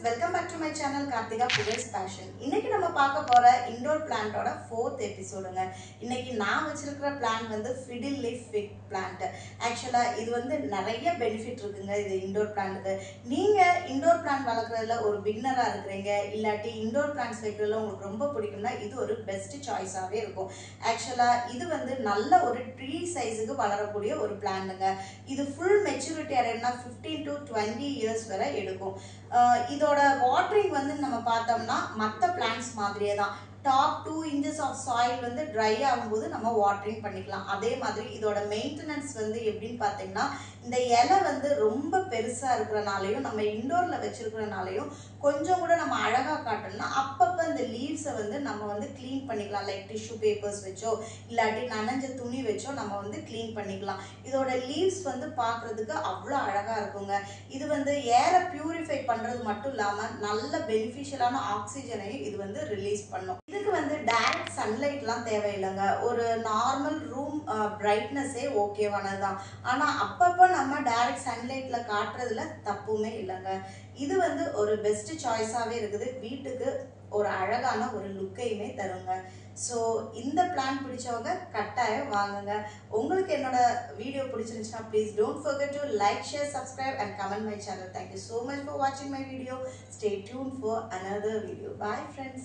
welcome back to my channel Karthika Pugal's Passion. இன்னைக்கு நம்ம பார்க்க போற indoor plant ஓட 4th எபிசோடுங்க. இன்னைக்கு நான் வச்சிருக்கிற plant வந்து fiddle leaf fig plant. Actually இது வந்து நிறைய பெனிஃபிட் இருக்குங்க இது indoor plantக்கு. நீங்க indoor plant வளர்க்கறதுல ஒரு பிகினரா இருக்கீங்க இல்லாட்டி indoor plants வைக்கிறதுல உங்களுக்கு ரொம்ப பிடிக்கும்னா இது ஒரு பெஸ்ட் சாய்ஸாவே இருக்கும். Actually இது வந்து நல்ல ஒரு ட்ரீ சைஸ்க்கு வளரக்கூடிய ஒரு பிளான்ட்ங்க. இது full maturity அடையணும்னா 15 to 20 years வரை எடுக்கும். இதோட வாட்டரிங் வந்து நம்ம பார்த்தோம்னா மற்ற பிளான்ட்ஸ் மாதிரியே தான் டாப் 2 inches ஆஃப் சாயில் வந்து ட்ரை ஆகும்போது நம்ம வாட்டரிங் பண்ணிக்கலாம். அதே மாதிரி இதோட மெயின்டெனன்ஸ் வந்து எப்படின்னு பார்த்தீங்கன்னா இந்த இலை வந்து ரொம்ப பெருசா இருக்கிறனாலையும் நம்ம இண்டோர்ல வச்சிருக்கிறனாலையும் கொஞ்சம் கூட நம்ம அழகா காட்டணும்னா அப்பப்போ இந்த லீவ்ஸை வந்து நம்ம வந்து கிளீன் பண்ணிக்கலாம். லைக் டிஷ்யூ பேப்பர்ஸ் வச்சோ இல்லாட்டி நனைஞ்ச துணி வச்சோ நம்ம வந்து கிளீன் பண்ணிக்கலாம். இதோட லீவ்ஸ் வந்து பார்க்கறதுக்கு அவ்வளோ அழகா இருக்குங்க. இது வந்து ஏரை பியூரிஃபை பண்றது மட்டும் இல்லாம நல்ல பெனிஃபிஷியலான ஆக்சிஜனையும் இது வந்து ரிலீஸ் பண்ணும். இதுக்கு வந்து டைரக்ட் சன்லைட்லாம் தேவையில்லைங்க. ஒரு நார்மல் ரூம் பிரைட்னஸே ஓகேவானதுதான். ஆனா அப்பப்போ நம்ம டைரக்ட் சன்லைட்ல காட்டுறதுல தப்புமே இல்லைங்க. இது வந்து ஒரு பெஸ்ட் சாய்ஸாவே இருக்குது. வீட்டுக்கு ஒரு அழகான ஒரு லுக்கையுமே தருங்க. ஸோ இந்த பிளான் பிடிச்சவங்க கட்டாயம் வாங்குங்க. உங்களுக்கு என்னோட வீடியோ பிடிச்சிருந்துச்சுன்னா please don't forget to like, share, subscribe and comment my channel. Thank you so much for வாட்சிங் my video. Stay tuned for another video. Bye friends.